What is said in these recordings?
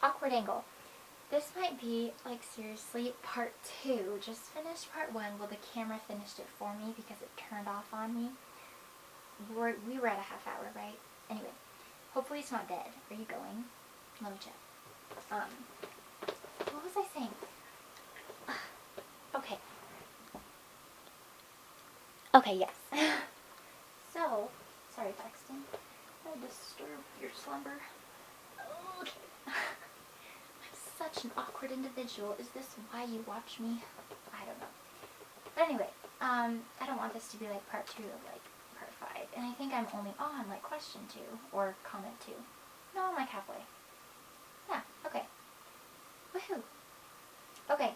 awkward angle. This might be, like, seriously, part 2. Just finished part 1. Well, the camera finished it for me because it turned off on me. We were at a half hour, right? Anyway, hopefully it's not dead. Are you going? Let me check. What was I saying? Okay. Okay, yes. So, sorry, Paxton. I disturbed your slumber. Okay. I'm such an awkward individual. Is this why you watch me? I don't know. But anyway, I don't want this to be like part 2 of like part 5. And I think I'm only on like question 2 or comment 2. No, I'm like halfway. Yeah, okay. Woohoo. Okay.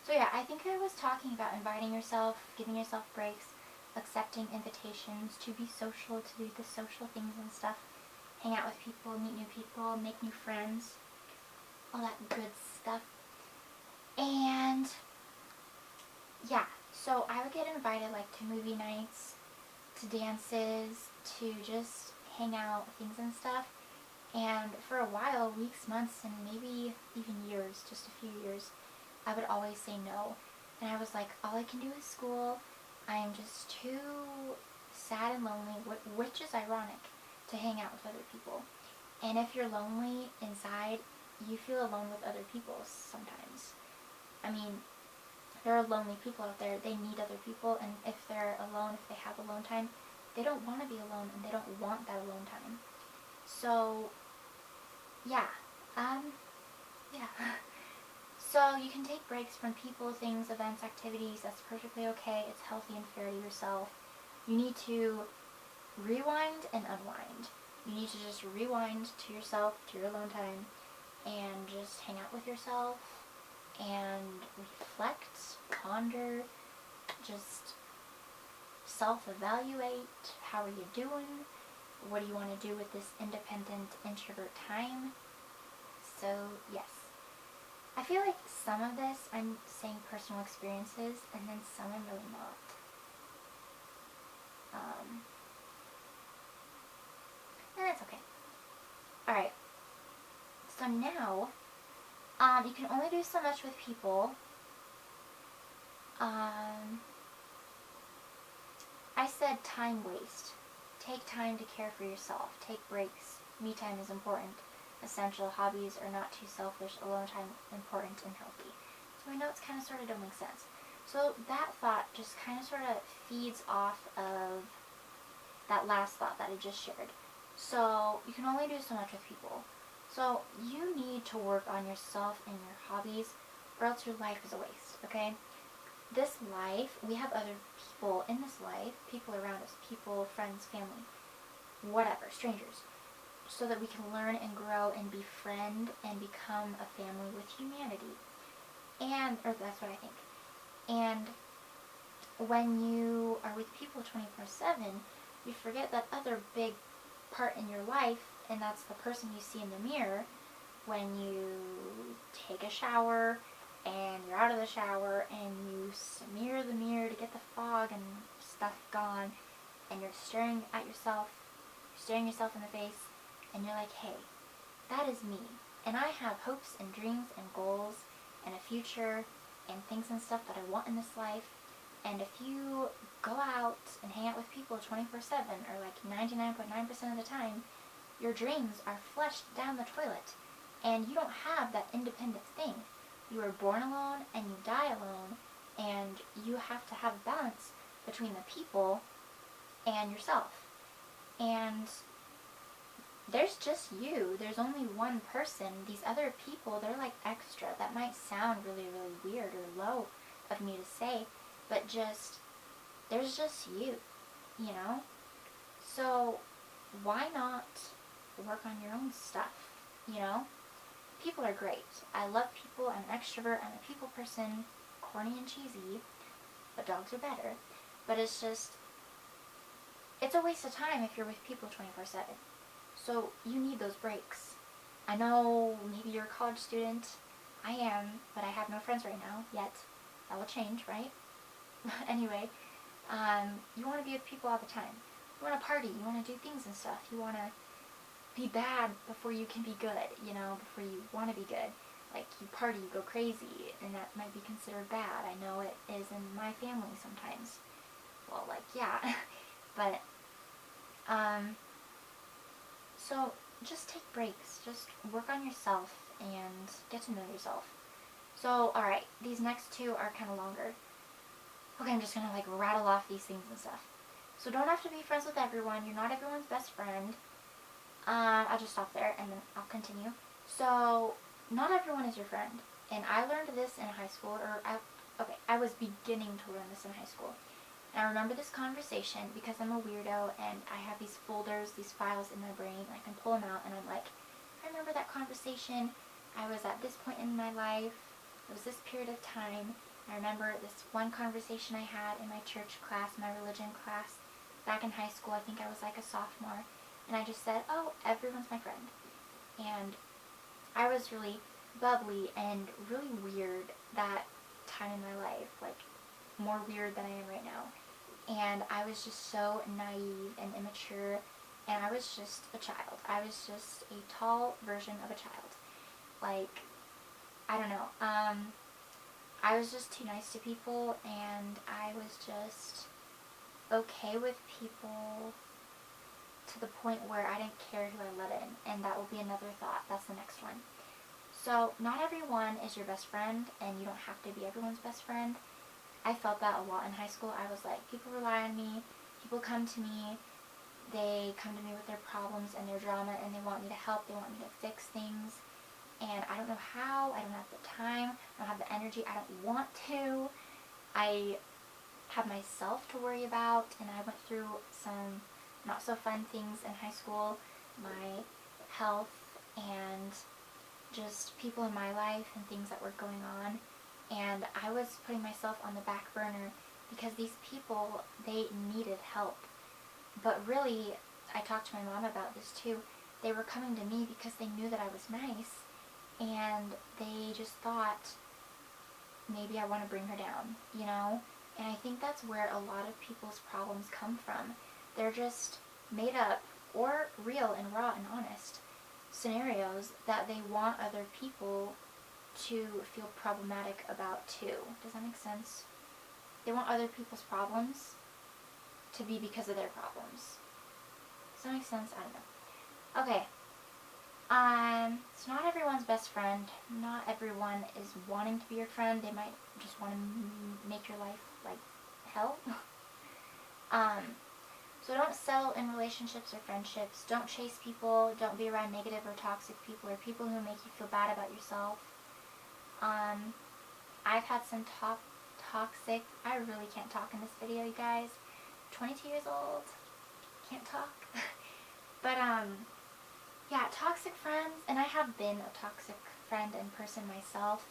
So yeah, I think I was talking about inviting yourself, giving yourself breaks, accepting invitations to be social, to do the social things and stuff, hang out with people, meet new people, make new friends, all that good stuff. And yeah, so I would get invited like to movie nights, to dances, to just hang out, things and stuff. And for a while, weeks, months, and maybe even years, just a few years, I would always say no. And I was like, all I can do is school. I am just too sad and lonely, which is ironic, to hang out with other people. And if you're lonely inside, you feel alone with other people sometimes. I mean, there are lonely people out there. They need other people, and if they're alone, if they have alone time, they don't want to be alone, and they don't want that alone time. So, yeah. Yeah. So you can take breaks from people, things, events, activities. That's perfectly okay. It's healthy and fair to yourself. You need to rewind and unwind. You need to just rewind to yourself, to your alone time, and just hang out with yourself and reflect, ponder, just self-evaluate. How are you doing? What do you want to do with this independent introvert time? So, yes. I feel like some of this I'm saying personal experiences, and then some I'm really not. And that's okay. Alright. So now, you can only do so much with people. I said time waste. Take time to care for yourself. Take breaks. Me time is important. Essential. Hobbies are not too selfish. Alone time important and healthy. So my notes kind of sort of don't make sense. So that thought just kind of sort of feeds off of that last thought that I just shared. So you can only do so much with people. So you need to work on yourself and your hobbies, or else your life is a waste, okay? This life, we have other people in this life, people around us, people, friends, family, whatever, strangers, so that we can learn and grow and befriend and become a family with humanity. And, or that's what I think. And when you are with people 24/7, you forget that other big part in your life, and that's the person you see in the mirror when you take a shower and you're out of the shower and you smear the mirror to get the fog and stuff gone, and you're staring at yourself, you're staring yourself in the face, and you're like, hey, that is me, and I have hopes and dreams and goals and a future and things and stuff that I want in this life. And if you go out and hang out with people 24/7, or like 99.9% of the time, your dreams are flushed down the toilet, and you don't have that independent thing. You were born alone, and you die alone, and you have to have balance between the people and yourself. And there's just you. There's only one person. These other people, they're like extra. That might sound really, really weird or low of me to say, but there's just you, you know? So why not work on your own stuff, you know? People are great. I love people. I'm an extrovert. I'm a people person. Corny and cheesy, but dogs are better. But it's a waste of time if you're with people 24/7. So you need those breaks. I know maybe you're a college student. I am, but I have no friends right now yet. That will change, right? Anyway, you want to be with people all the time. You want to party. You want to do things and stuff. You want to be bad before you can be good, you know, before you want to be good. Like, you party, you go crazy, and that might be considered bad. I know it is in my family sometimes. Well, like, yeah. But, so just take breaks. Just work on yourself and get to know yourself. So, alright, these next two are kind of longer. Okay, I'm just gonna, like, rattle off these things and stuff. So don't have to be friends with everyone. You're not everyone's best friend. I'll just stop there and then I'll continue. So, not everyone is your friend. And I learned this in high school, I was beginning to learn this in high school. And I remember this conversation because I'm a weirdo and I have these folders, these files in my brain, and I can pull them out and I'm like, I remember that conversation. I was at this point in my life. It was this period of time. I remember this one conversation I had in my church class, my religion class, back in high school. I think I was like a sophomore. And I just said, oh, everyone's my friend. And I was really bubbly and really weird that time in my life. Like, more weird than I am right now. And I was just so naive and immature. And I was just a child. I was just a tall version of a child. Like, I don't know. I was just too nice to people. And I was just okay with people to the point where I didn't care who I let in, and that will be another thought. That's the next one. So, not everyone is your best friend, and you don't have to be everyone's best friend. I felt that a lot in high school. I was like, people rely on me, people come to me, they come to me with their problems and their drama, and they want me to help, they want me to fix things, and I don't know how, I don't have the time, I don't have the energy, I don't want to. I have myself to worry about, and I went through some not so fun things in high school, my health and just people in my life and things that were going on, and I was putting myself on the back burner because these people, they needed help. But really, I talked to my mom about this too, they were coming to me because they knew that I was nice, and they just thought, maybe I want to bring her down, you know? And I think that's where a lot of people's problems come from. They're just made up or real and raw and honest scenarios that they want other people to feel problematic about too. Does that make sense? They want other people's problems to be because of their problems. Does that make sense? I don't know. Okay. It's not everyone's best friend. Not everyone is wanting to be your friend. They might just want to make your life like hell. So don't settle in relationships or friendships. Don't chase people. Don't be around negative or toxic people or people who make you feel bad about yourself. I've had some toxic, I really can't talk in this video, you guys. 22 years old, can't talk. But, yeah, toxic friends, and I have been a toxic friend and person myself,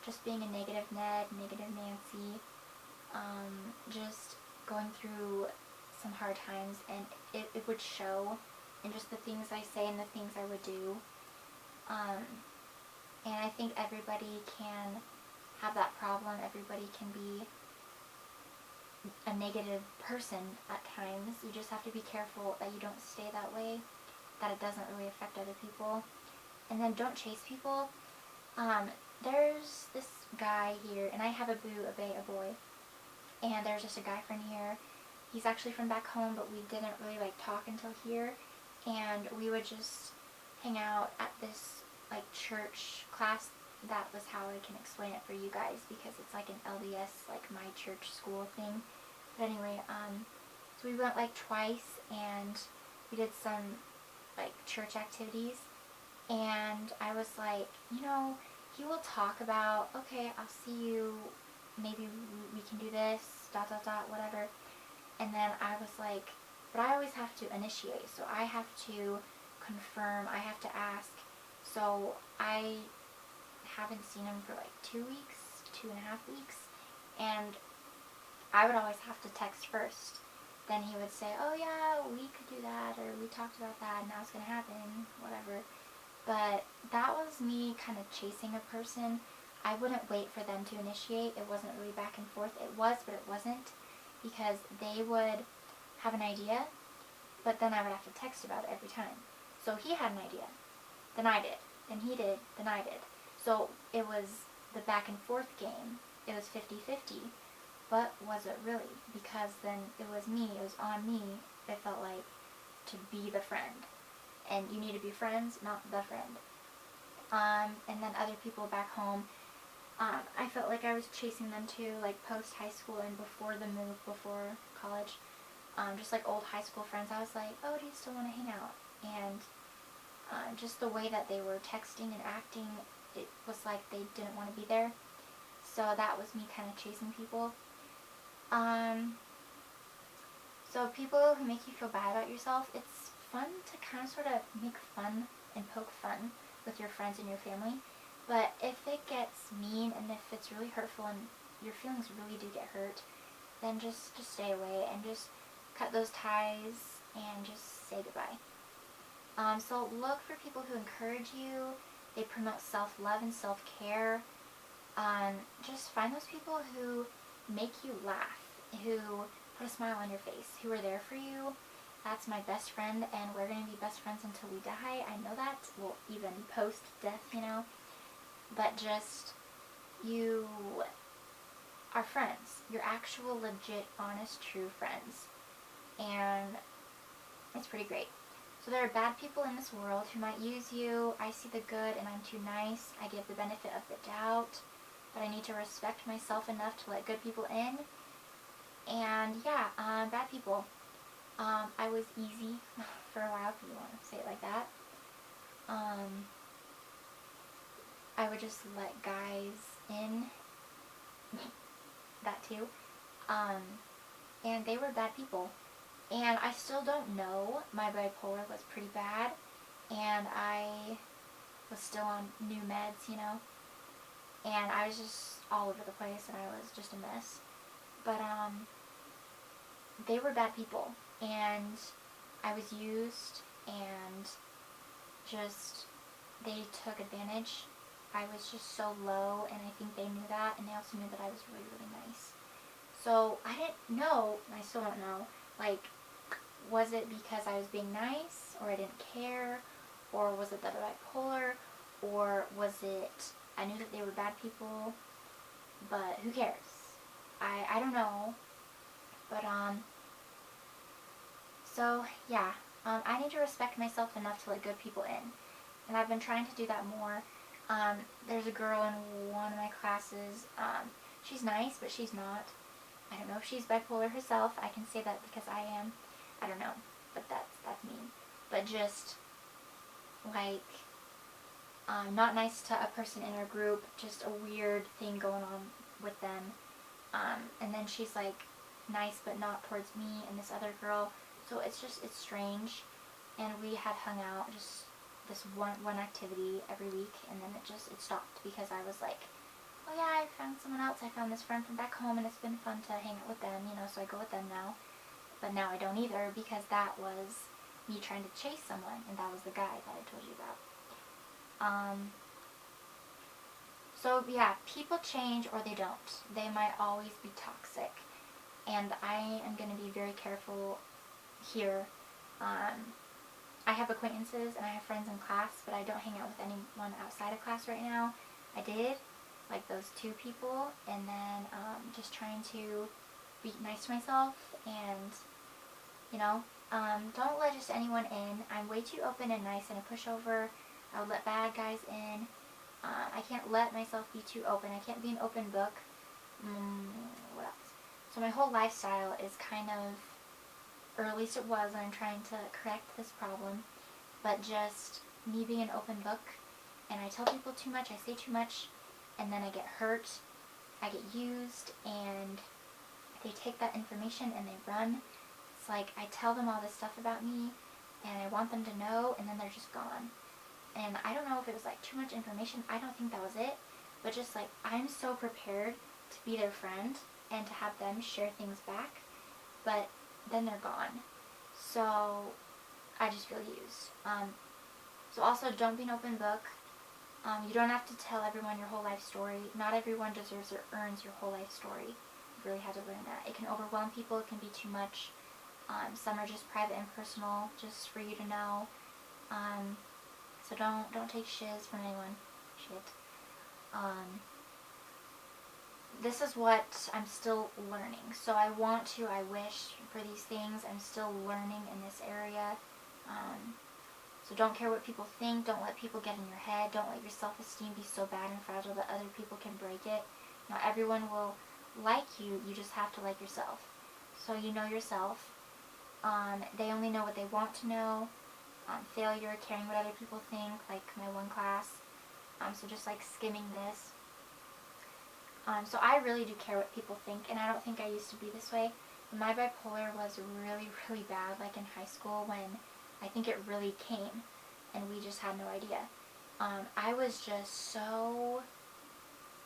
just being a negative Ned, negative Nancy, just going through some hard times, and it would show in just the things I say and the things I would do. And I think everybody can have that problem. Everybody can be a negative person at times. You just have to be careful that you don't stay that way, that it doesn't really affect other people. And then don't chase people. There's this guy here, and I have a boo, a bae, a boy, and there's just a guy friend here. He's actually from back home, but we didn't really like talk until here, and we would just hang out at this like church class. That was how I can explain it for you guys, because it's like an LDS, like my church school thing. But anyway, so we went like twice, and we did some like church activities, and I was like, you know, he will talk about, okay, I'll see you, maybe we can do this, ... whatever. And then I was like, but I always have to initiate, so I have to confirm, I have to ask. So I haven't seen him for like 2 weeks, 2.5 weeks, and I would always have to text first. Then he would say, oh yeah, we could do that, or we talked about that, and now it's gonna happen, whatever. But that was me kind of chasing a person. I wouldn't wait for them to initiate. It wasn't really back and forth. It was, but it wasn't, because they would have an idea, but then I would have to text about it every time. So he had an idea, then I did, then he did, then I did. So it was the back and forth game. It was 50-50. But was it really? Because then it was me, it was on me, it felt like, to be the friend. And you need to be friends, not the friend. And then other people back home, I felt like I was chasing them too, like post high school and before the move, before college. Just like old high school friends, I was like, oh, do you still want to hang out? And just the way that they were texting and acting, it was like they didn't want to be there. So that was me kind of chasing people. So people who make you feel bad about yourself, it's fun to kind of sort of make fun and poke fun with your friends and your family. But if it gets mean and if it's really hurtful and your feelings really do get hurt, then just stay away and just cut those ties and just say goodbye. So look for people who encourage you. They promote self-love and self-care. Just find those people who make you laugh, who put a smile on your face, who are there for you. That's my best friend, and we're going to be best friends until we die. I know that. Well, even post-death, you know. But just, you are friends. You're actual, legit, honest, true friends. And it's pretty great. So there are bad people in this world who might use you. I see the good and I'm too nice. I give the benefit of the doubt. But I need to respect myself enough to let good people in. And yeah, bad people. I was easy for a while, if you want to say it like that. I would just let guys in. That too. And they were bad people. And I still don't know. My bipolar was pretty bad. And I was still on new meds, you know. And I was just all over the place and I was just a mess. But, they were bad people. And I was used and just, they took advantage. I was just so low and I think they knew that, and they also knew that I was really, really nice. So I didn't know, and I still don't know, like, was it because I was being nice, or I didn't care, or was it that I'm bipolar, or was it, I knew that they were bad people, but who cares? I don't know, but, so, yeah, I need to respect myself enough to let good people in, and I've been trying to do that more. There's a girl in one of my classes, she's nice, but she's not. I don't know if she's bipolar herself. I can say that because I am. I don't know, but that's mean. But just, like, not nice to a person in our group, just a weird thing going on with them. And then she's, like, nice but not towards me and this other girl. So it's strange. And we had hung out, just this one activity every week, and then it stopped because I was like, oh yeah, I found someone else, I found this friend from back home, and it's been fun to hang out with them, you know, so I go with them now. But now I don't either, because that was me trying to chase someone, and that was the guy that I told you about. So yeah, people change or they don't. They might always be toxic, and I am going to be very careful here. I have acquaintances and I have friends in class, but I don't hang out with anyone outside of class right now. I did, like those 2 people, and then just trying to be nice to myself and, you know, don't let just anyone in. I'm way too open and nice and a pushover. I would let bad guys in. I can't let myself be too open. I can't be an open book. What else? So my whole lifestyle is kind of, or at least it was, and I'm trying to correct this problem, but just me being an open book, and I tell people too much, I say too much, and then I get hurt, I get used, and they take that information and they run. It's like I tell them all this stuff about me, and I want them to know, and then they're just gone. And I don't know if it was like too much information, I don't think that was it, but just like I'm so prepared to be their friend and to have them share things back, but then they're gone. So I just feel used. So also, don't be an open book. You don't have to tell everyone your whole life story. Not everyone deserves or earns your whole life story. You really have to learn that. It can overwhelm people. It can be too much. Some are just private and personal, just for you to know. So don't take shiz from anyone. Shit. This is what I'm still learning. So I wish for these things. I'm still learning in this area. So don't care what people think. Don't let people get in your head. Don't let your self-esteem be so bad and fragile that other people can break it. Not everyone will like you. You just have to like yourself. So you know yourself. They only know what they want to know. Failure, caring what other people think, like my one class. So just like skimming this. So I really do care what people think, and I don't think I used to be this way. My bipolar was really, really bad, like in high school when I think it really came, and we just had no idea. I was just so,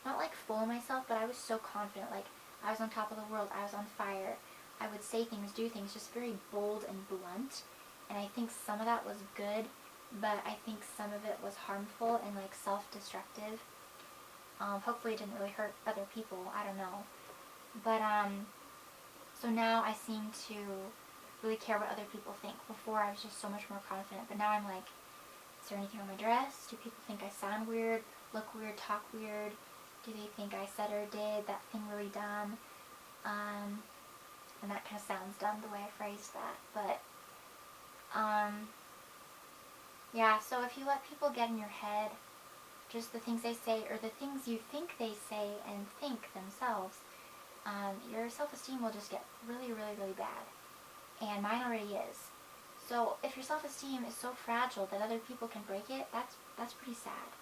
not like full of myself, but I was so confident, like I was on top of the world, I was on fire. I would say things, do things, just very bold and blunt, and I think some of that was good, but I think some of it was harmful and like self-destructive. Hopefully it didn't really hurt other people, I don't know. But, so now I seem to really care what other people think. Before I was just so much more confident, but now I'm like, is there anything on my dress? Do people think I sound weird, look weird, talk weird? Do they think I said or did that thing really dumb? And that kind of sounds dumb the way I phrased that, but, yeah, so if you let people get in your head, just the things they say, or the things you think they say and think themselves, your self-esteem will just get really, really, really bad. And mine already is. So if your self-esteem is so fragile that other people can break it, that's pretty sad.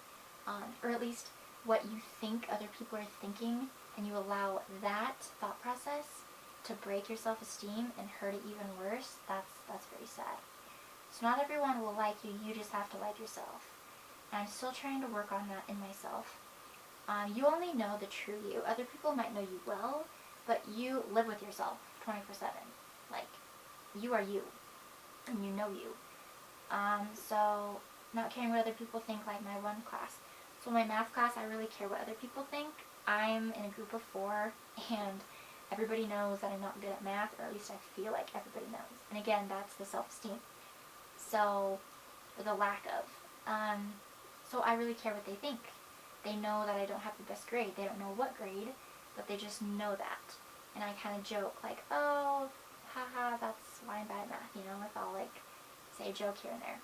Or at least what you think other people are thinking, and you allow that thought process to break your self-esteem and hurt it even worse, that's very sad. So not everyone will like you, you just have to like yourself. And I'm still trying to work on that in myself. You only know the true you. Other people might know you well, but you live with yourself 24/7. Like, you are you, and you know you. So not caring what other people think, like my one class. So my math class, I really care what other people think. I'm in a group of 4, and everybody knows that I'm not good at math, or at least I feel like everybody knows. And again, that's the self-esteem. So, or the lack of. So I really care what they think. They know that I don't have the best grade. They don't know what grade, but they just know that. And I kind of joke, like, oh, haha, that's why I'm bad at math, you know, if I'll, like, say a joke here and there.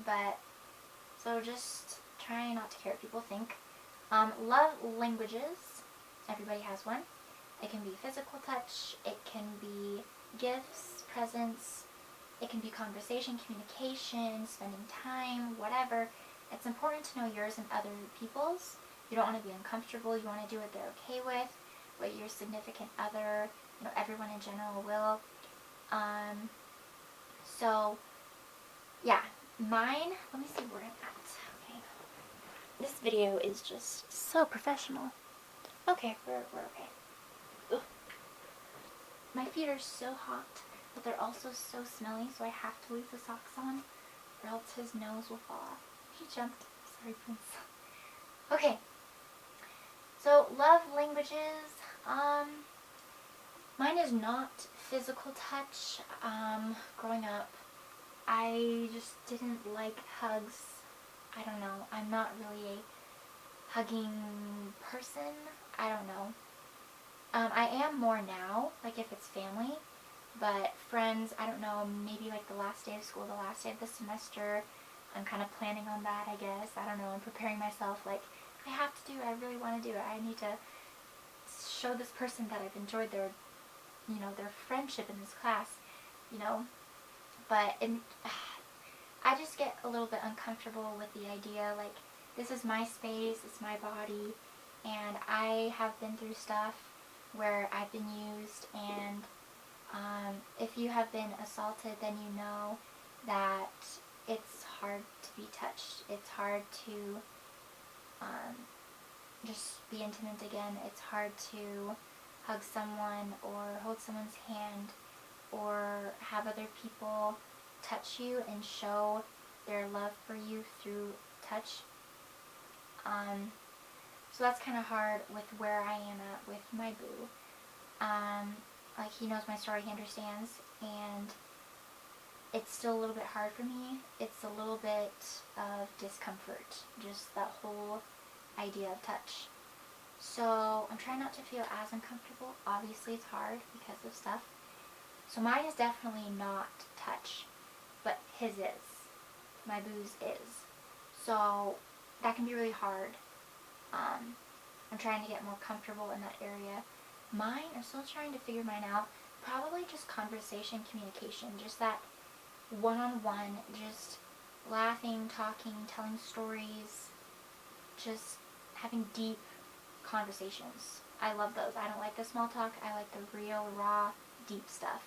But, so just try not to care what people think. Love languages. Everybody has one. It can be physical touch. It can be gifts, presents. It can be conversation, communication, spending time, whatever. It's important to know yours and other people's. You don't want to be uncomfortable. You want to do what they're okay with, what your significant other, you know, everyone in general will. So, yeah, mine, let me see where I'm at. Okay. This video is just so professional. Okay, we're okay. Ugh. My feet are so hot, but they're also so smelly, so I have to leave the socks on, or else his nose will fall off. He jumped. Sorry, Prince. Okay. So, love languages. Mine is not physical touch. Growing up, I just didn't like hugs. I don't know. I'm not really a hugging person. I don't know. I am more now, like if it's family. But friends, I don't know, maybe like the last day of school, the last day of the semester, I'm kind of planning on that, I guess. I don't know, I'm preparing myself like, I have to do it, I really want to do it. I need to show this person that I've enjoyed their, you know, their friendship in this class, you know. But I just get a little bit uncomfortable with the idea, like, this is my space, it's my body, and I have been through stuff where I've been used, and if you have been assaulted, then you know that it's hard to be touched. It's hard to just be intimate again. It's hard to hug someone or hold someone's hand or have other people touch you and show their love for you through touch. So that's kind of hard with where I am at with my boo. Like, he knows my story, he understands, and it's still a little bit hard for me. It's a little bit of discomfort, just that whole idea of touch. So I'm trying not to feel as uncomfortable. Obviously it's hard because of stuff. So mine is definitely not touch, but his is. My boo's is. So that can be really hard. I'm trying to get more comfortable in that area. Mine, I'm still trying to figure mine out. Probably just conversation, communication, just that one-on-one, just laughing, talking, telling stories, just having deep conversations. I love those. I don't like the small talk. I like the real, raw, deep stuff.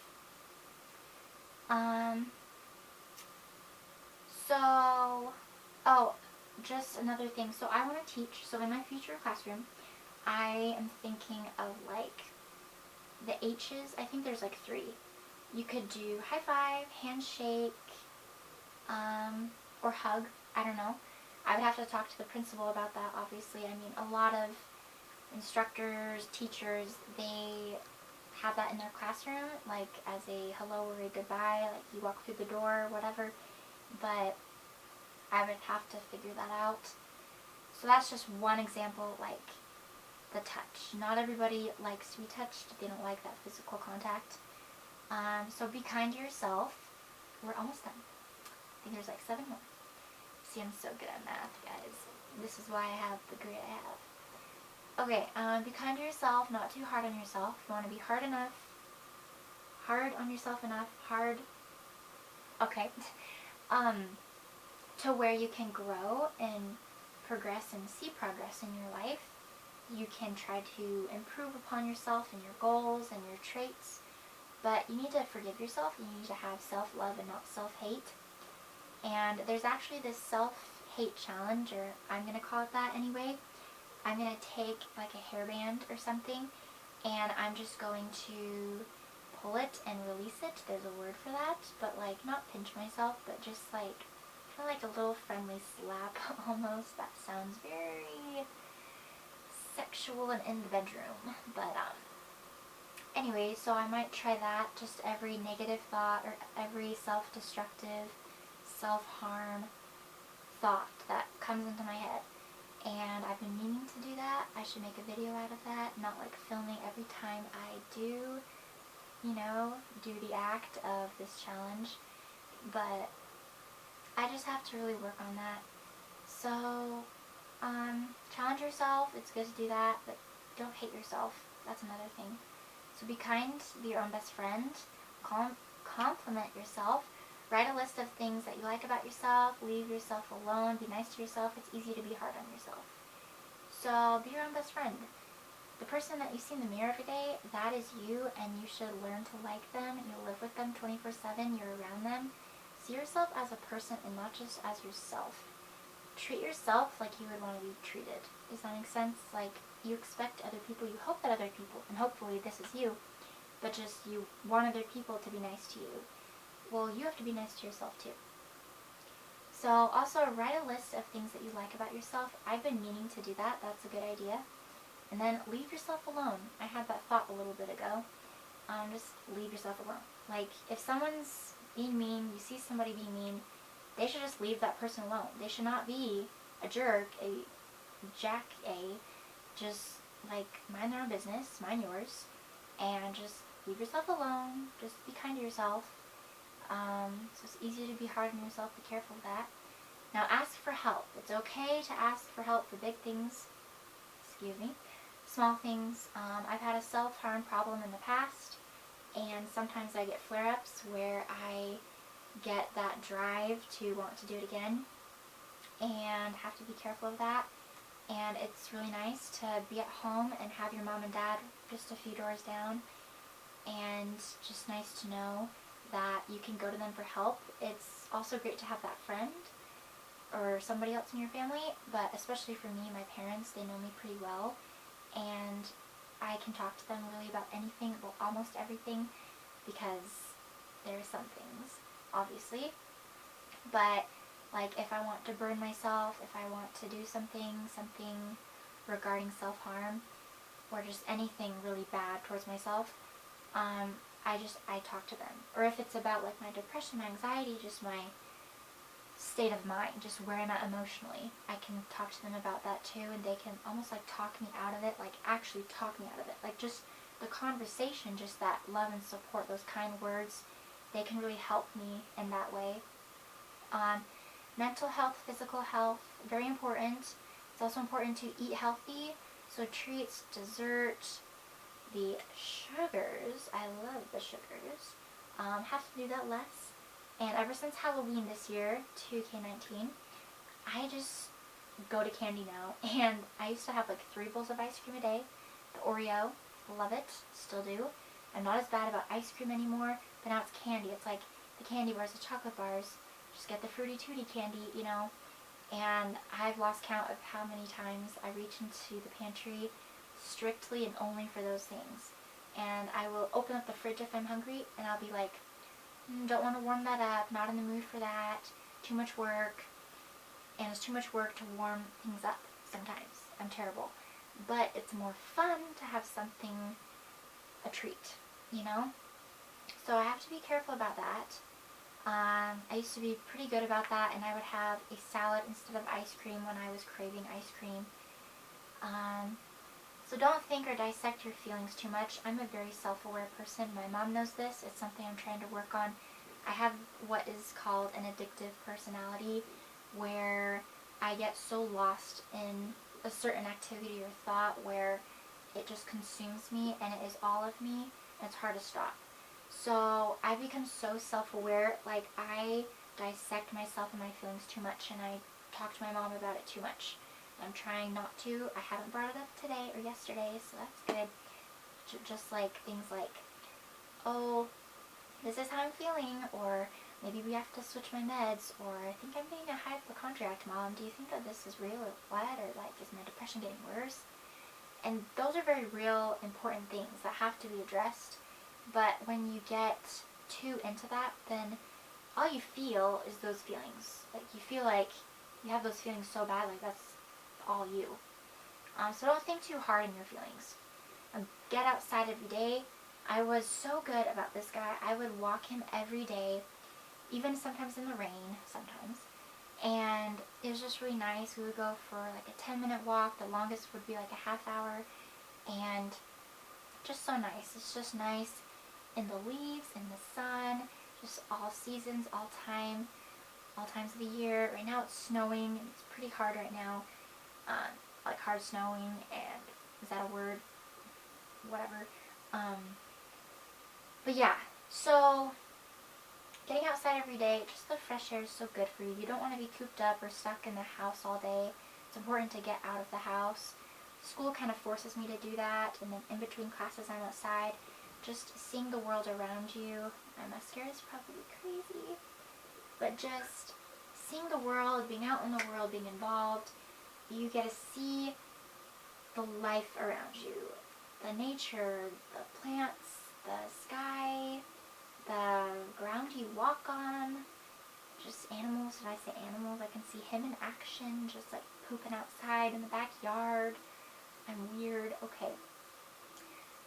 Just another thing. So I want to teach. So in my future classroom, I am thinking of like the H's. I think there's like 3. You could do high five, handshake, or hug. I don't know. I would have to talk to the principal about that, obviously. I mean, a lot of instructors, teachers, they have that in their classroom, like as a hello or a goodbye, like you walk through the door, whatever. But I would have to figure that out. So that's just one example, like the touch. Not everybody likes to be touched. They don't like that physical contact. So be kind to yourself. We're almost done. I think there's like 7 more. See, I'm so good at math, guys. This is why I have the grade I have. Okay, be kind to yourself, not too hard on yourself. You want to be hard on yourself enough, to where you can grow and progress and see progress in your life. You can try to improve upon yourself and your goals and your traits, but you need to forgive yourself. You need to have self-love and not self-hate. And there's actually this self-hate challenge, or I'm going to call it that anyway. I'm going to take like a hairband or something, and I'm just going to pull it and release it. There's a word for that, but like not pinch myself, but just like kind of like a little friendly slap almost. That sounds very sexual and in the bedroom, but anyway, so I might try that. Just every negative thought or every self-destructive, self-harm thought that comes into my head. And I've been meaning to do that. I should make a video out of that, not like filming every time I do, do the act of this challenge. But I just have to really work on that. So, challenge yourself. It's good to do that, but don't hate yourself. That's another thing. So be kind, be your own best friend. Compliment yourself. Write a list of things that you like about yourself. Leave yourself alone. Be nice to yourself. It's easy to be hard on yourself. So be your own best friend. The person that you see in the mirror every day, that is you, and you should learn to like them. You live with them 24/7. You're around them. See yourself as a person and not just as yourself. Treat yourself like you would want to be treated. Does that make sense? Like, you expect other people, you hope that other people, and hopefully this is you, but just you want other people to be nice to you. Well, you have to be nice to yourself too. So also write a list of things that you like about yourself. I've been meaning to do that. That's a good idea. And then leave yourself alone. I had that thought a little bit ago. Just leave yourself alone. Like, if someone's being mean, you see somebody being mean, they should just leave that person alone. They should not be a jerk, just like mind their own business, mind yours, and just leave yourself alone. Just be kind to yourself. So it's easy to be hard on yourself. Be careful of that. Now ask for help. It's okay to ask for help for big things. Small things. I've had a self-harm problem in the past, and sometimes I get flare-ups where I get that drive to want to do it again, and have to be careful of that. And it's really nice to be at home and have your mom and dad just a few doors down, and just nice to know that you can go to them for help. It's also great to have that friend or somebody else in your family, but especially for me, my parents, they know me pretty well, and I can talk to them really about anything, well, almost everything, because there are some things, obviously, but like if I want to burn myself, if I want to do something regarding self-harm, or just anything really bad towards myself, I talk to them. Or if it's about like my depression, my anxiety, just my state of mind, just where I'm at emotionally, I can talk to them about that too, and they can almost like talk me out of it, like actually talk me out of it. Like just the conversation, just that love and support, those kind words, they can really help me in that way. Mental health, physical health, very important. It's also important to eat healthy. So treats, dessert, the sugars, I love the sugars, have to do that less. And ever since Halloween this year, 2K19, I just go to candy now. And I used to have like 3 bowls of ice cream a day. The Oreo, love it, still do. I'm not as bad about ice cream anymore, but now it's candy. It's like the candy bars, the chocolate bars. Just get the Fruity Tooty candy, you know. And I've lost count of how many times I reach into the pantry strictly and only for those things. And I will open up the fridge if I'm hungry, and I'll be like, don't want to warm that up, not in the mood for that, too much work. And it's too much work to warm things up sometimes. I'm terrible. But it's more fun to have something, a treat, you know? So I have to be careful about that. I used to be pretty good about that, and I would have a salad instead of ice cream when I was craving ice cream. So don't think or dissect your feelings too much. I'm a very self-aware person. My mom knows this. It's something I'm trying to work on. I have what is called an addictive personality, where I get so lost in a certain activity or thought where it just consumes me and it is all of me, and it's hard to stop. So I've become so self-aware, like I dissect myself and my feelings too much, and I talk to my mom about it too much. I'm trying not to. I haven't brought it up today or yesterday, so that's good. Just like things like, oh, this is how I'm feeling, or maybe we have to switch my meds, or I think I'm being a hypochondriac, Mom. Do you think that this is real or what? Or like, is my depression getting worse? And those are very real, important things that have to be addressed. But when you get too into that, then all you feel is those feelings. Like, you feel like you have those feelings so bad, like that's all you. So don't think too hard in your feelings. Get outside every day. I was so good about this guy. I would walk him every day, even sometimes in the rain, sometimes. And it was just really nice. We would go for like a 10-minute walk. The longest would be like a half hour. And just so nice. It's just nice in the leaves, in the sun, just all seasons, all times of the year. Right now it's snowing, and it's pretty hard right now. Like hard snowing, and is that a word? Whatever. But yeah, so getting outside every day, just the fresh air is so good for you. You don't want to be cooped up or stuck in the house all day. It's important to get out of the house. School kind of forces me to do that, and then in between classes I'm outside, just seeing the world around you. My mascara is probably crazy, but just seeing the world, being out in the world, being involved, you get to see the life around you, the nature, the plants, the sky, the ground you walk on, just animals. Did I say animals? I can see him in action, just like pooping outside in the backyard. I'm weird. Okay.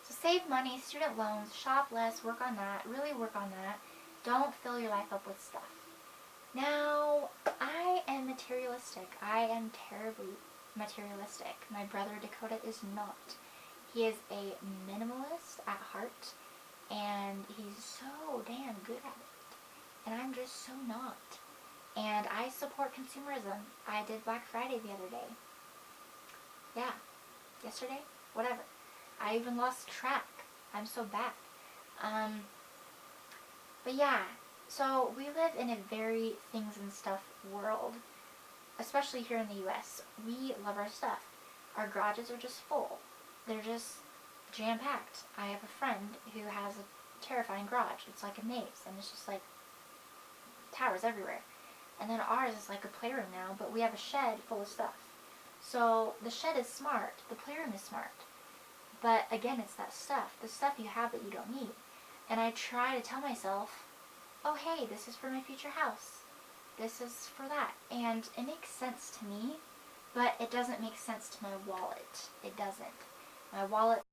So save money, student loans, shop less, work on that, really work on that. Don't fill your life up with stuff. Now, I am materialistic. I am terribly materialistic. My brother Dakota is not. He is a minimalist at heart, and he's so damn good at it. And I'm just so not. And I support consumerism. I did Black Friday the other day. Yeah. Yesterday? Whatever. I even lost track. I'm so bad. But yeah, so we live in a very things and stuff world, especially here in the US. We love our stuff. Our garages are just full. They're just jam-packed. I have a friend who has a terrifying garage. It's like a maze, and it's just like towers everywhere. And then ours is like a playroom now, but we have a shed full of stuff. So the shed is smart, the playroom is smart. But again, it's that stuff, the stuff you have that you don't need. And I try to tell myself, oh hey, this is for my future house. This is for that. And it makes sense to me, but it doesn't make sense to my wallet. It doesn't. My wallet